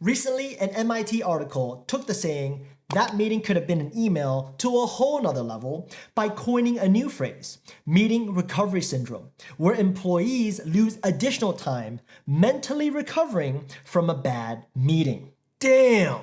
Recently, an MIT article took the saying, "that meeting could have been an email," to a whole nother level by coining a new phrase, meeting recovery syndrome, where employees lose additional time mentally recovering from a bad meeting. Damn!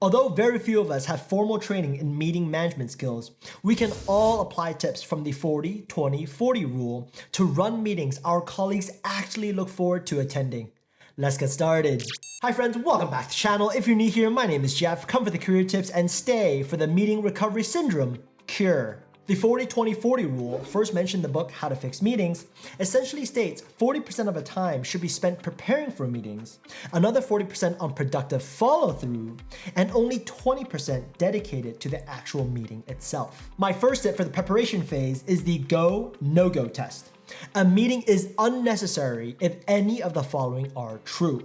Although very few of us have formal training in meeting management skills, we can all apply tips from the 40-20-40 rule to run meetings our colleagues actually look forward to attending. Let's get started. Hi friends, welcome back to the channel. If you're new here, my name is Jeff. Come for the career tips and stay for the meeting recovery syndrome cure. The 40-20-40 rule, first mentioned in the book How to Fix Meetings, essentially states 40% of the time should be spent preparing for meetings, another 40% on productive follow-through, and only 20% dedicated to the actual meeting itself. My first tip for the preparation phase is the go, no-go test. A meeting is unnecessary if any of the following are true.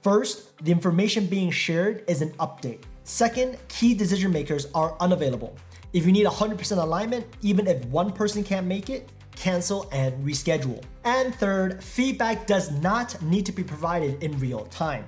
First, the information being shared is an update. Second, key decision makers are unavailable. If you need 100% alignment, even if one person can't make it, cancel and reschedule. And third, feedback does not need to be provided in real time.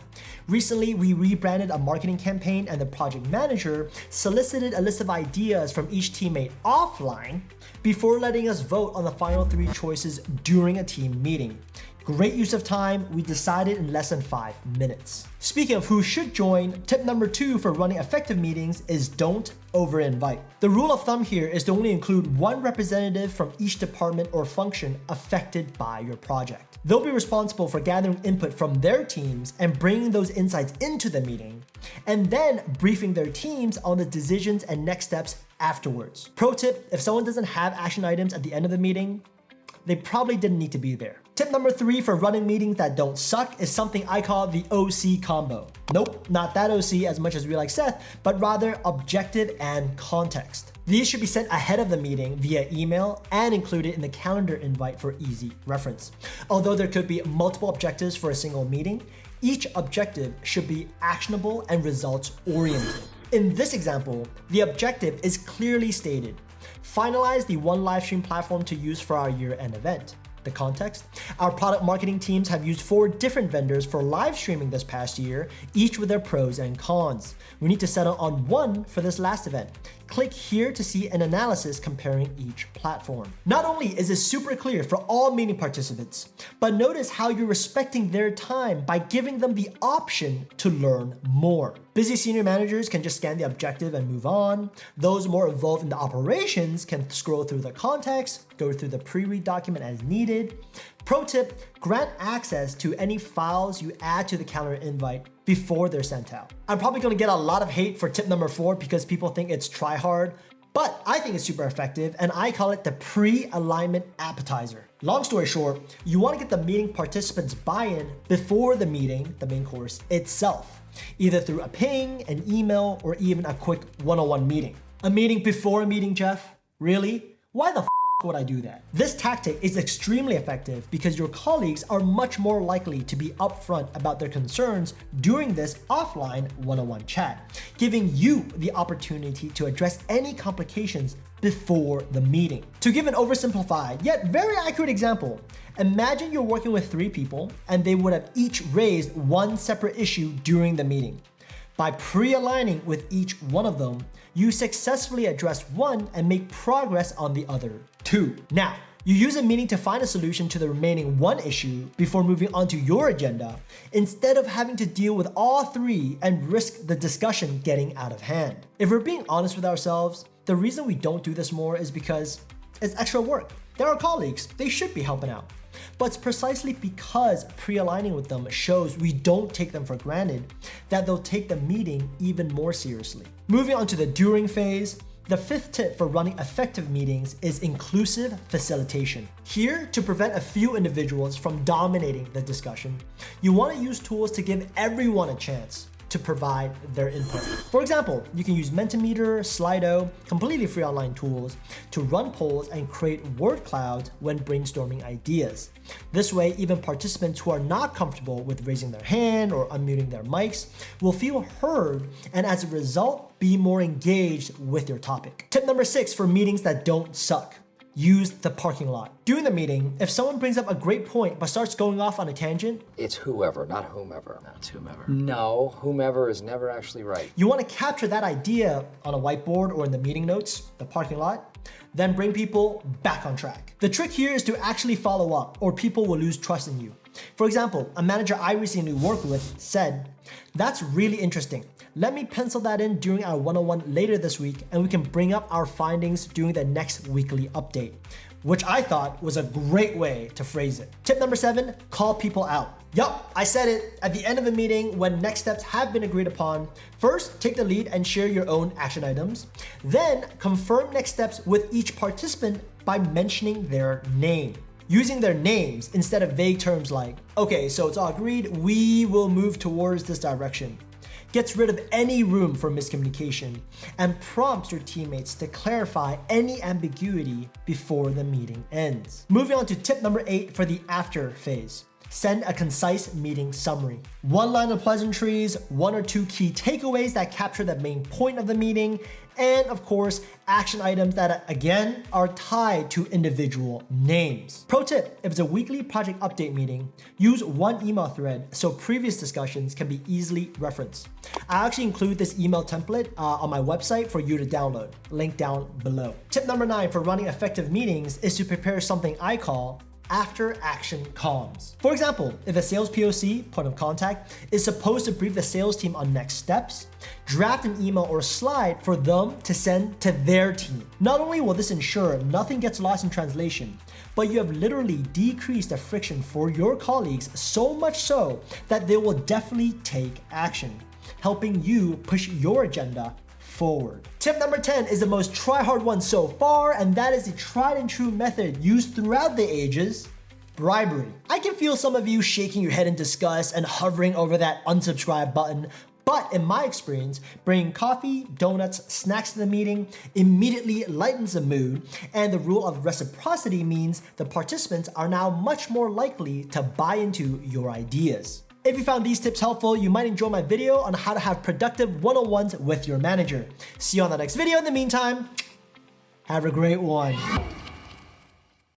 Recently, we rebranded a marketing campaign and the project manager solicited a list of ideas from each teammate offline before letting us vote on the final 3 choices during a team meeting. Great use of time, we decided in less than 5 minutes. Speaking of who should join, tip number 2 for running effective meetings is don't over-invite. The rule of thumb here is to only include one representative from each department or function affected by your project. They'll be responsible for gathering input from their teams and bringing those insights into the meeting, and then briefing their teams on the decisions and next steps afterwards. Pro tip, if someone doesn't have action items at the end of the meeting, they probably didn't need to be there. Tip number 3 for running meetings that don't suck is something I call the OC combo. Nope, not that OC as much as we like Seth, but rather objective and context. These should be sent ahead of the meeting via email and included in the calendar invite for easy reference. Although there could be multiple objectives for a single meeting, each objective should be actionable and results oriented. In this example, the objective is clearly stated. Finalize the one livestream platform to use for our year-end event. The context: our product marketing teams have used 4 different vendors for live streaming this past year, each with their pros and cons. We need to settle on one for this last event. Click here to see an analysis comparing each platform. Not only is this super clear for all meeting participants, but notice how you're respecting their time by giving them the option to learn more. Busy senior managers can just scan the objective and move on. Those more involved in the operations can scroll through the context, go through the pre-read document as needed. Pro tip, grant access to any files you add to the calendar invite before they're sent out. I'm probably gonna get a lot of hate for tip number 4 because people think it's try hard, but I think it's super effective and I call it the pre-alignment appetizer. Long story short, you wanna get the meeting participants buy-in before the meeting, the main course itself, either through a ping, an email, or even a quick one-on-one meeting. A meeting before a meeting, Jeff? Really? Why the would I do that? This tactic is extremely effective because your colleagues are much more likely to be upfront about their concerns during this offline one-on-one chat, giving you the opportunity to address any complications before the meeting. To give an oversimplified yet very accurate example, imagine you're working with 3 people and they would have each raised one separate issue during the meeting. By pre-aligning with each one of them, you successfully address one and make progress on the other 2. Now, you use a meeting to find a solution to the remaining 1 issue before moving on to your agenda, instead of having to deal with all 3 and risk the discussion getting out of hand. If we're being honest with ourselves, the reason we don't do this more is because it's extra work. They're our colleagues, they should be helping out. But it's precisely because pre-aligning with them shows we don't take them for granted that they'll take the meeting even more seriously. Moving on to the during phase, the 5th tip for running effective meetings is inclusive facilitation. Here, to prevent a few individuals from dominating the discussion, you want to use tools to give everyone a chance to provide their input. For example, you can use Mentimeter, Slido, completely free online tools to run polls and create word clouds when brainstorming ideas. This way, even participants who are not comfortable with raising their hand or unmuting their mics will feel heard and as a result, be more engaged with your topic. Tip number 6 for meetings that don't suck: use the parking lot. During the meeting, if someone brings up a great point but starts going off on a tangent, it's whoever, not whomever. No, it's whomever. No, whomever is never actually right. You want to capture that idea on a whiteboard or in the meeting notes, the parking lot, then bring people back on track. The trick here is to actually follow up, or people will lose trust in you. For example, a manager I recently worked with said, "That's really interesting. Let me pencil that in during our one-on-one later this week, and we can bring up our findings during the next weekly update," which I thought was a great way to phrase it. Tip number 7, call people out. Yup, I said it. At the end of a meeting, when next steps have been agreed upon, first take the lead and share your own action items. Then confirm next steps with each participant by mentioning their name. Using their names instead of vague terms like, "Okay, so it's all agreed, we will move towards this direction," gets rid of any room for miscommunication and prompts your teammates to clarify any ambiguity before the meeting ends. Moving on to tip number 8 for the after phase. Send a concise meeting summary. One line of pleasantries, 1 or 2 key takeaways that capture the main point of the meeting, and of course, action items that again are tied to individual names. Pro tip, if it's a weekly project update meeting, use one email thread so previous discussions can be easily referenced. I actually include this email template on my website for you to download, link down below. Tip number 9 for running effective meetings is to prepare something I call after action comms. For example, if a sales POC, point of contact, is supposed to brief the sales team on next steps, draft an email or slide for them to send to their team. Not only will this ensure nothing gets lost in translation, but you have literally decreased the friction for your colleagues so much so that they will definitely take action, helping you push your agenda forward. Tip number 10 is the most try-hard one so far, and that is the tried and true method used throughout the ages: bribery. I can feel some of you shaking your head in disgust and hovering over that unsubscribe button, but in my experience, bringing coffee, donuts, snacks to the meeting immediately lightens the mood, and the rule of reciprocity means the participants are now much more likely to buy into your ideas. If you found these tips helpful, you might enjoy my video on how to have productive one-on-ones with your manager. See you on the next video. In the meantime, have a great one.